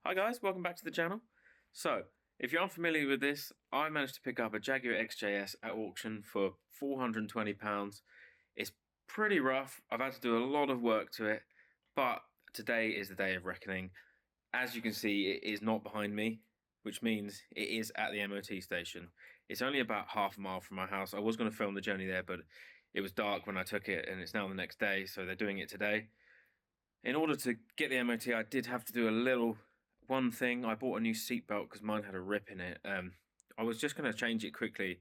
Hi guys, welcome back to the channel. So, if you're unfamiliar with this, I managed to pick up a Jaguar XJS at auction for £420. It's pretty rough. I've had to do a lot of work to it, but today is the day of reckoning. As you can see, it is not behind me, which means it is at the MOT station. It's only about half a mile from my house. I was going to film the journey there, but it was dark when I took it, and it's now the next day, so they're doing it today. In order to get the MOT, I did have to do one thing. I bought a new seatbelt because mine had a rip in it. I was just going to change it quickly,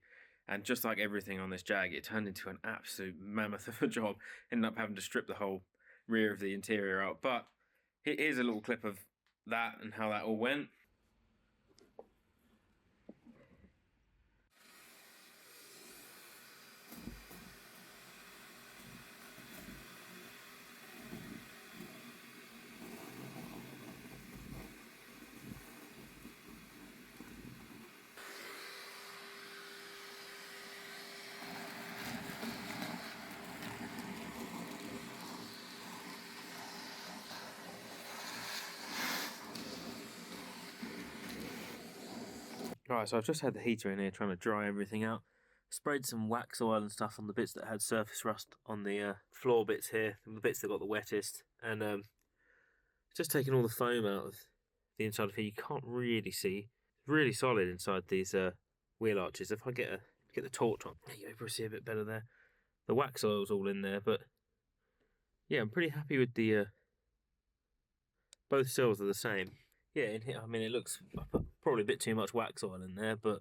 and just like everything on this Jag, it turned into an absolute mammoth of a job. Ended up having to strip the whole rear of the interior out. But here's a little clip of that and how that all went. Right, so I've just had the heater in here trying to dry everything out. Sprayed some wax oil and stuff on the bits that had surface rust on the floor bits here, the bits that got the wettest, and just taking all the foam out of the inside of here. You can't really see. It's really solid inside these wheel arches. If I get the torch on, there you go, probably see a bit better there. The wax oil's all in there, but yeah, I'm pretty happy with the both sills are the same. Yeah, in here, I mean, it looks probably a bit too much wax oil in there, but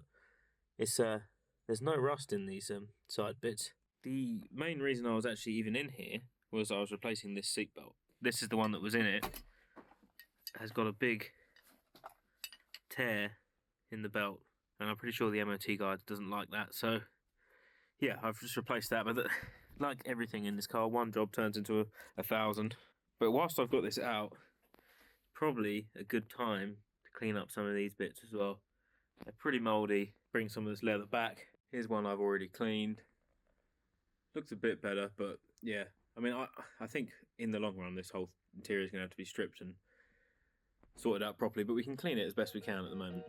it's there's no rust in these side bits. The main reason I was actually even in here was I was replacing this seatbelt. This is the one that was in it. It has got a big tear in the belt, and I'm pretty sure the MOT guide doesn't like that. So yeah, I've just replaced that. But like everything in this car, one job turns into 1,000. But whilst I've got this out, probably a good time to clean up some of these bits as well. They're pretty mouldy. Bring some of this leather back. Here's one I've already cleaned. Looks a bit better, but yeah. I mean, I think in the long run this whole interior is going to have to be stripped and sorted out properly, but we can clean it as best we can at the moment.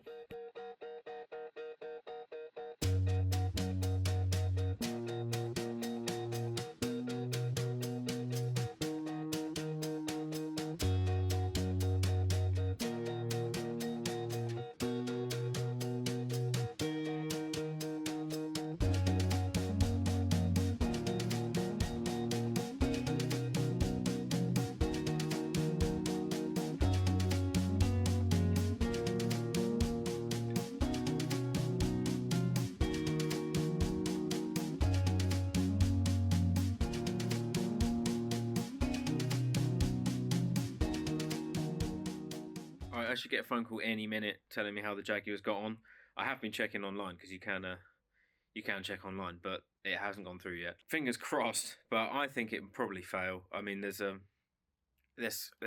I should get a phone call any minute telling me how the Jaguar's got on. I have been checking online because you can check online, but it hasn't gone through yet. Fingers crossed, but I think it will probably fail. I mean, there's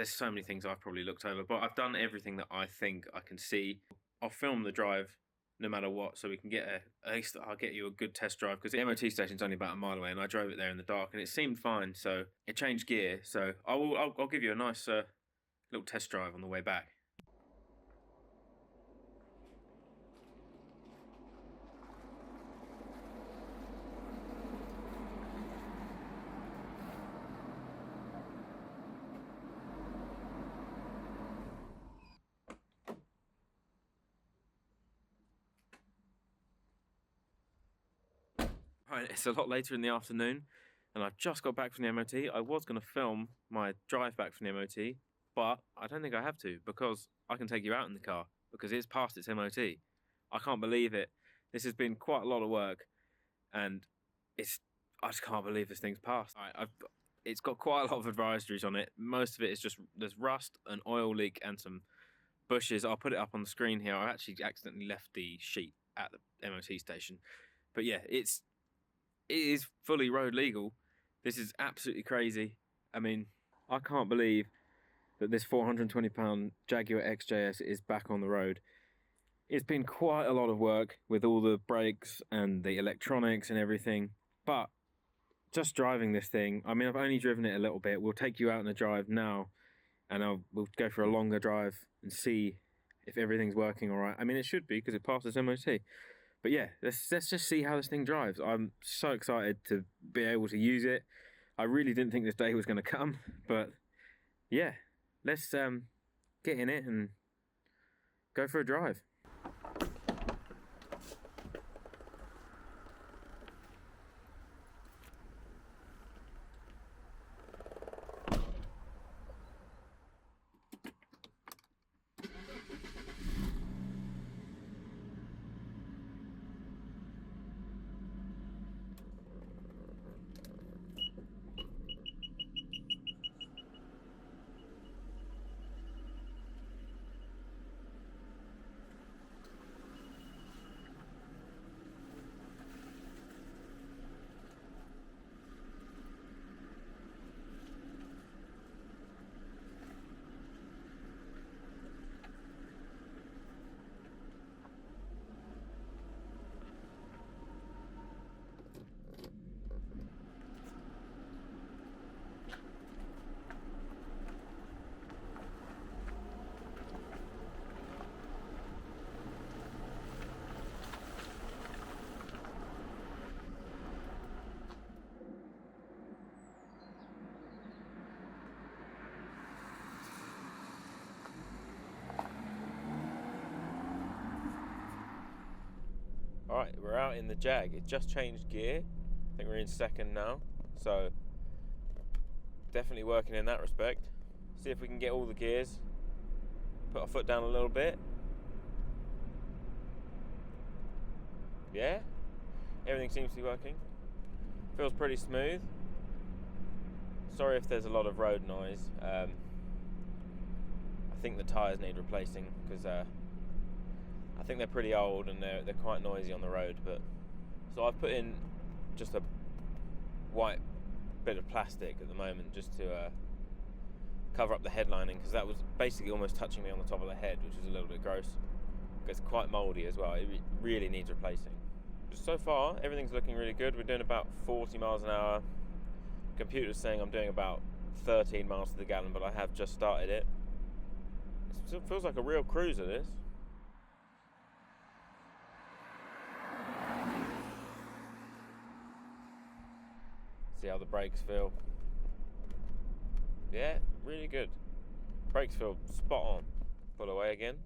so many things I've probably looked over, but I've done everything that I think I can see. I'll film the drive no matter what, so we can get at least I'll get you a good test drive, because the MOT station's only about a mile away, and I drove it there in the dark, and it seemed fine. So it changed gear, so I'll give you a nice little test drive on the way back. Right, it's a lot later in the afternoon, and I've just got back from the MOT. I was going to film my drive back from the MOT, but I don't think I have to, because I can take you out in the car, because it's past its MOT. I can't believe it. This has been quite a lot of work, and I just can't believe this thing's passed. It's got quite a lot of advisories on it. Most of it is just, there's rust, an oil leak, and some bushes. I'll put it up on the screen here. I actually accidentally left the sheet at the MOT station. But yeah, it is fully road legal. This is absolutely crazy. I mean, I can't believe that this £420 Jaguar XJS is back on the road. It's been quite a lot of work with all the brakes and the electronics and everything, but just driving this thing, I mean, I've only driven it a little bit. We'll take you out on a drive now, and we'll go for a longer drive and see if everything's working all right. I mean, it should be, because it passed its MOT. But yeah, let's just see how this thing drives. I'm so excited to be able to use it. I really didn't think this day was going to come, but yeah, let's get in it and go for a drive. Alright, we're out in the Jag. It just changed gear. I think we're in second now. So, definitely working in that respect. See if we can get all the gears. Put our foot down a little bit. Yeah, everything seems to be working. Feels pretty smooth. Sorry if there's a lot of road noise. I think the tyres need replacing, because I think they're pretty old and they're quite noisy on the road. But so I've put in just a white bit of plastic at the moment, just to cover up the headlining, because that was basically almost touching me on the top of the head, which was a little bit gross. It's quite mouldy as well. It really needs replacing. Just so far, everything's looking really good. We're doing about 40 miles an hour. Computer's saying I'm doing about 13 miles to the gallon, but I have just started it. It feels like a real cruiser, this. See how the brakes feel. Yeah, really good. Brakes feel spot on. Pull away again.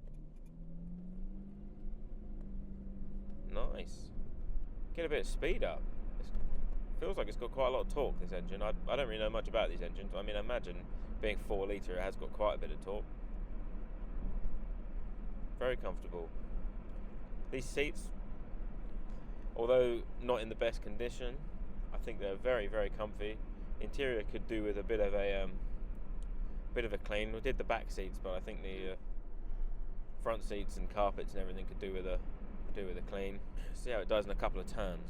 Nice. Get a bit of speed up. It feels like it's got quite a lot of torque, this engine. I don't really know much about these engines. I mean, I imagine being 4 litre, it has got quite a bit of torque. Very comfortable. These seats, although not in the best condition, I think they're very, very comfy. Interior could do with a bit of a clean. We did the back seats, but I think the front seats and carpets and everything could do with a clean. See how it does in a couple of turns.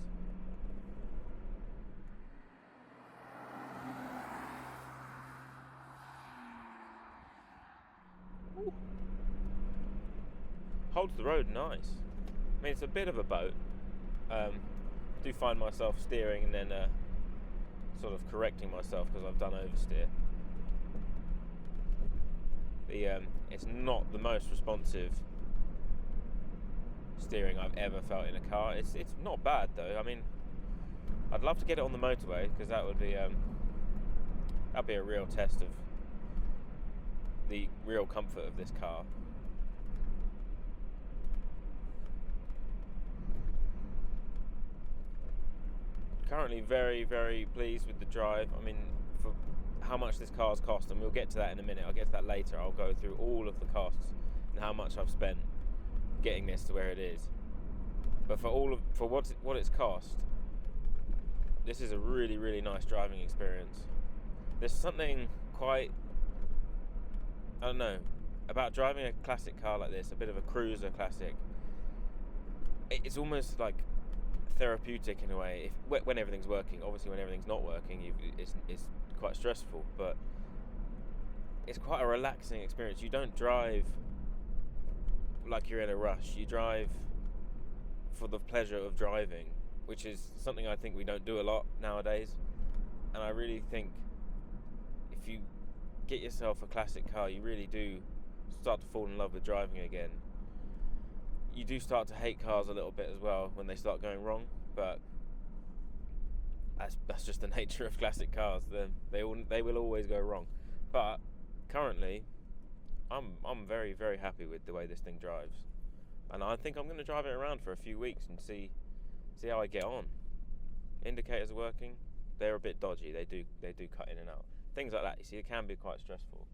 Ooh. Holds the road nice. I mean, it's a bit of a boat. I do find myself steering and then sort of correcting myself because I've done oversteer. It's not the most responsive steering I've ever felt in a car. It's not bad though. I mean, I'd love to get it on the motorway, because that would be that'd be a real test of the real comfort of this car. Currently very, very pleased with the drive. I mean, for how much this car's cost, and we'll get to that in a minute. I'll get to that later. I'll go through all of the costs and how much I've spent getting this to where it is. But for what it's cost, this is a really, really nice driving experience. There's something quite, I don't know, about driving a classic car like this, a bit of a cruiser classic. It's almost like therapeutic in a way, when everything's working. Obviously when everything's not working, it's quite stressful, but it's quite a relaxing experience. You don't drive like you're in a rush. You drive for the pleasure of driving, which is something I think we don't do a lot nowadays. And I really think if you get yourself a classic car, you really do start to fall in love with driving again. You do start to hate cars a little bit as well when they start going wrong, but that's just the nature of classic cars. They will always go wrong. But currently, I'm very, very happy with the way this thing drives, and I think I'm going to drive it around for a few weeks and see how I get on. Indicators are working. They're a bit dodgy. They do cut in and out. Things like that. You see, it can be quite stressful.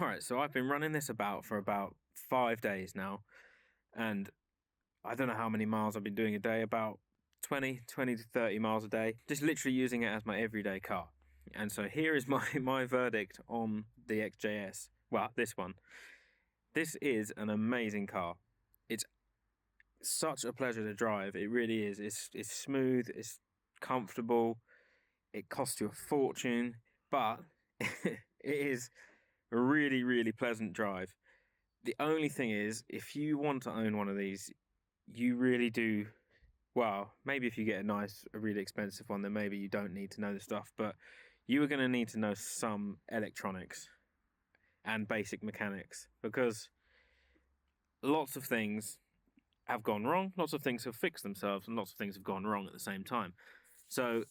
Alright, so I've been running this for about 5 days now, and I don't know how many miles I've been doing a day, about 20 to 30 miles a day, just literally using it as my everyday car. And so here is my verdict on the XJS. Well, this one. This is an amazing car. It's such a pleasure to drive. It really is. It's smooth, it's comfortable, it costs you a fortune, but it is a really, really pleasant drive. The only thing is, if you want to own one of these, you really do, well, maybe if you get a really expensive one, then maybe you don't need to know the stuff, but you are going to need to know some electronics and basic mechanics, because lots of things have gone wrong, lots of things have fixed themselves, and lots of things have gone wrong at the same time. So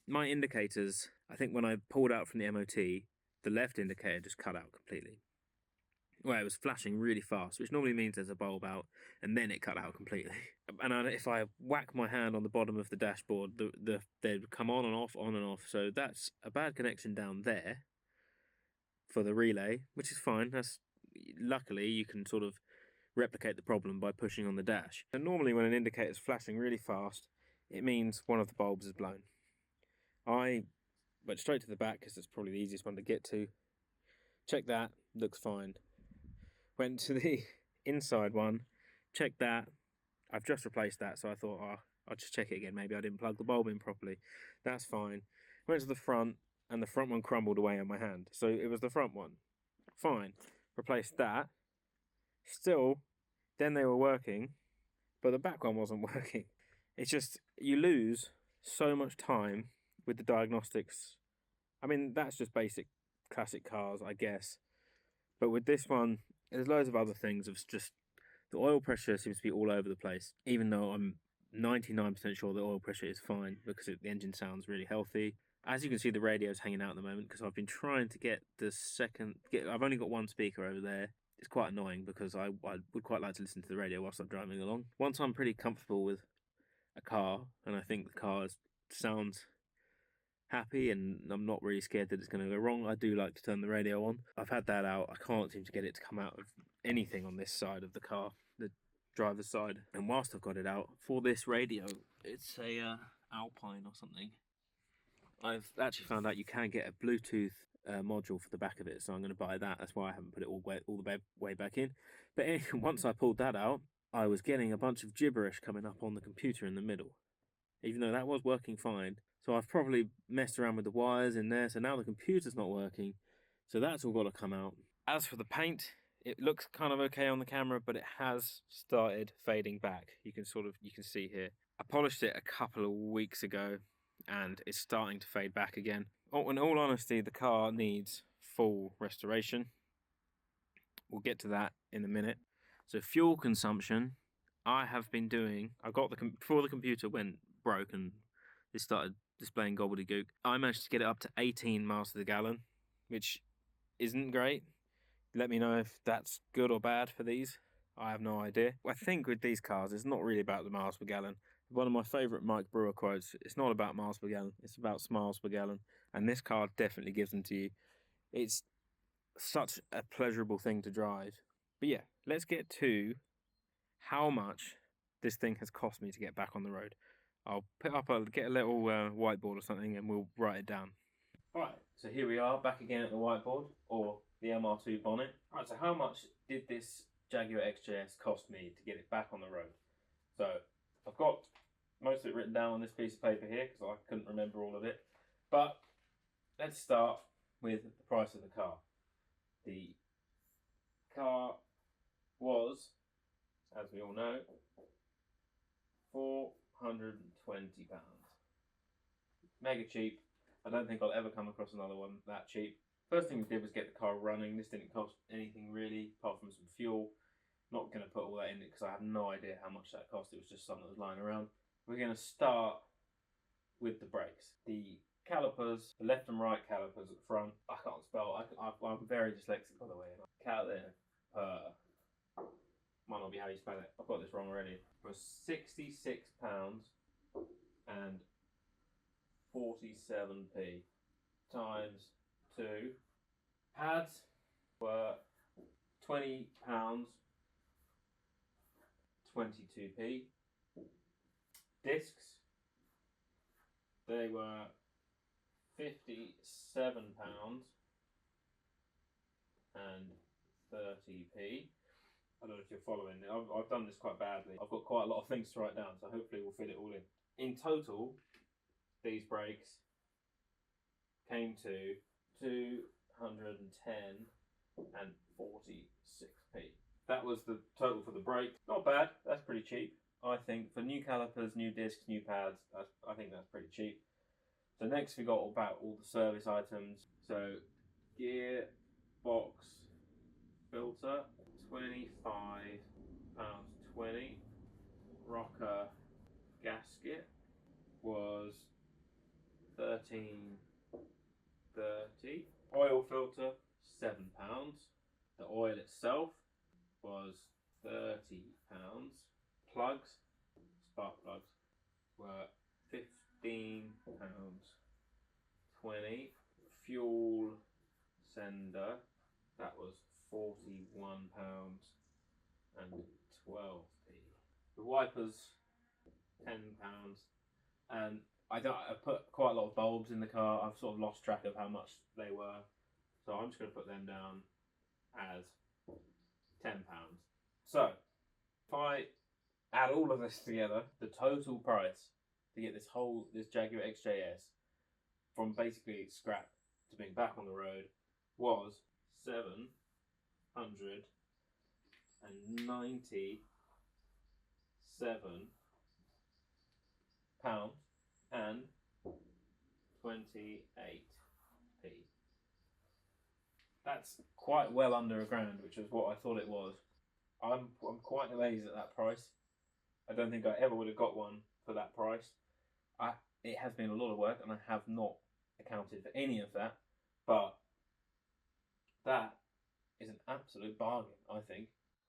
my indicators, I think when I pulled out from the MOT, the left indicator just cut out completely. Well, it was flashing really fast, which normally means there's a bulb out, and then it cut out completely. And if I whack my hand on the bottom of the dashboard, they'd come on and off, on and off. So that's a bad connection down there for the relay, which is fine. Luckily, you can sort of replicate the problem by pushing on the dash. And normally when an indicator is flashing really fast, it means one of the bulbs is blown. I went straight to the back because it's probably the easiest one to get to. Check that, looks fine. Went to the inside one, checked that. I've just replaced that, so I thought, I'll just check it again. Maybe I didn't plug the bulb in properly. That's fine. Went to the front, and the front one crumbled away on my hand. So it was the front one. Fine. Replaced that. Still, then they were working, but the back one wasn't working. It's just, you lose so much time with the diagnostics. I mean, that's just basic classic cars, I guess. But with this one, there's loads of other things. It's just the oil pressure seems to be all over the place, even though I'm 99% sure the oil pressure is fine because the engine sounds really healthy. As you can see, the radio's hanging out at the moment because I've been trying to get I've only got one speaker over there. It's quite annoying because I would quite like to listen to the radio whilst I'm driving along. Once I'm pretty comfortable with a car, and I think the car sounds happy and I'm not really scared that it's going to go wrong, I do like to turn the radio on. I've had that out. I can't seem to get it to come out of anything on this side of the car, the driver's side. And whilst I've got it out, for this radio, it's a Alpine or something. I've actually found out you can get a Bluetooth module for the back of it, so I'm going to buy that. That's why I haven't put it all the way back in. But anyway, once I pulled that out, I was getting a bunch of gibberish coming up on the computer in the middle, even though that was working fine. So I've probably messed around with the wires in there, so now the computer's not working. So that's all got to come out. As for the paint, it looks kind of okay on the camera, but it has started fading back. You can see here. I polished it a couple of weeks ago, and it's starting to fade back again. Oh, in all honesty, the car needs full restoration. We'll get to that in a minute. So fuel consumption, I have been doing. Before the computer went broke and it started displaying gobbledygook, I managed to get it up to 18 miles to the gallon, which isn't great. Let me know if that's good or bad for these. I have no idea. I think with these cars, it's not really about the miles per gallon. One of my favourite Mike Brewer quotes, it's not about miles per gallon, it's about smiles per gallon. And this car definitely gives them to you. It's such a pleasurable thing to drive. But yeah, let's get to how much this thing has cost me to get back on the road. I'll get a little whiteboard or something and we'll write it down. Alright, so here we are back again at the whiteboard, or the MR2 bonnet. Alright, so how much did this Jaguar XJS cost me to get it back on the road? So I've got most of it written down on this piece of paper here because I couldn't remember all of it. But let's start with the price of the car. The car was, as we all know, £420. Mega cheap. I don't think I'll ever come across another one that cheap. First thing we did was get the car running. This didn't cost anything really, apart from some fuel. Not going to put all that in it because I have no idea how much that cost. It was just something that was lying around. We're going to start with the brakes. The calipers, the left and right calipers at the front. I can't spell. I'm very dyslexic, by the way. Might not be how you spell it. I've got this wrong already. It was £66 and 47p times 2. Pads were £20, 22p. Discs, they were £57 and 30p. I don't know if you're following. I've done this quite badly. I've got quite a lot of things to write down, so hopefully we'll fit it all in. In total, these brakes came to 210 and 46p. That was the total for the brake. Not bad. That's pretty cheap. I think for new calipers, new discs, new pads, I think that's pretty cheap. So next we got about all the service items. So gear box filter, £25.20. Rocker gasket was £13.30. Oil filter, £7. The oil itself was £30. Plugs, spark plugs, were £15.20. Fuel sender, that was £41.12. The wipers, £10. And I put quite a lot of bulbs in the car. I've sort of lost track of how much they were, so I'm just going to put them down as £10. So if I add all of this together, the total price to get this Jaguar XJS from basically scrap to being back on the road was £797 and 28p. That's quite well under £1,000, which is what I thought it was. I'm quite amazed at that price. I don't think I ever would have got one for that price. It has been a lot of work and I have not accounted for any of that, but that is an absolute bargain, I think.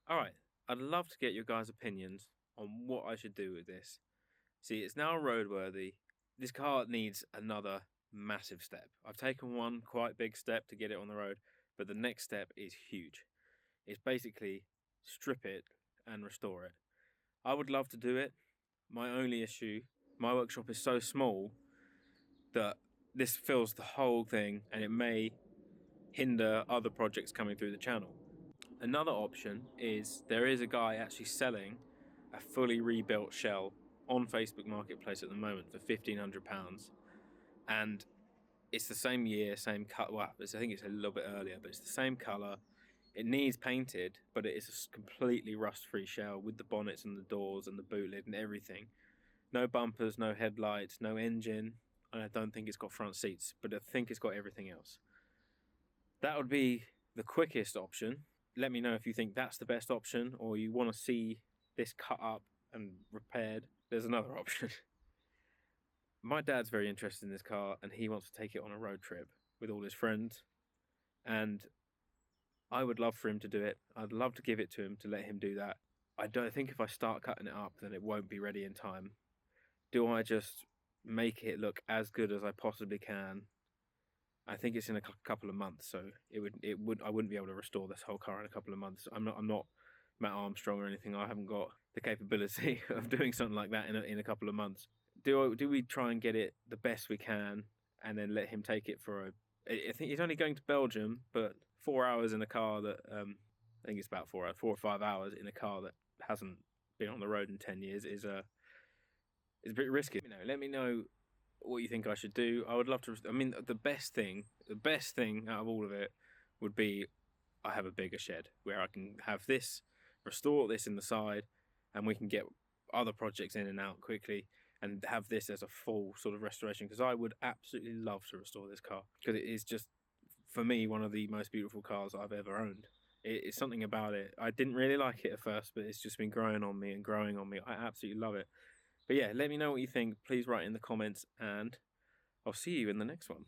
Alright, I'd love to get your guys' opinions on what I should do with this. See, it's now roadworthy. This car needs another massive step. I've taken one quite big step to get it on the road, but the next step is huge. It's basically strip it and restore it. I would love to do it. My only issue, my workshop is so small that this fills the whole thing and it may hinder other projects coming through the channel. Another option is there is a guy actually selling a fully rebuilt shell on Facebook Marketplace at the moment for £1,500, and it's the same year, same cut. Well, I think it's a little bit earlier, but it's the same colour. It needs painted, but it is a completely rust-free shell with the bonnets and the doors and the boot lid and everything. No bumpers, no headlights, no engine, and I don't think it's got front seats, but I think it's got everything else. That would be the quickest option. Let me know if you think that's the best option or you want to see this cut up and repaired. There's another option. My dad's very interested in this car and he wants to take it on a road trip with all his friends, and I would love for him to do it. I'd love to give it to him to let him do that. I don't think if I start cutting it up then it won't be ready in time. Do I just make it look as good as I possibly can? I think it's in a couple of months, so I wouldn't be able to restore this whole car in a couple of months. I'm not Matt Armstrong or anything. I haven't got the capability of doing something like that in a couple of months. Do we try and get it the best we can, and then let him take it for I think he's only going to Belgium, but 4 hours in a car that I think it's about 4 hours, 4 or 5 hours in a car that hasn't been on the road in 10 years is a bit risky. Let me know what you think I should do. I would love to. I mean, the best thing out of all of it would be I have a bigger shed where I can have this, restore this in the side, and we can get other projects in and out quickly and have this as a full sort of restoration, because I would absolutely love to restore this car, because it is just, for me, one of the most beautiful cars I've ever owned. It's something about it. I didn't really like it at first, but it's just been growing on me and growing on me. I absolutely love it. But yeah, let me know what you think. Please write in the comments, and I'll see you in the next one.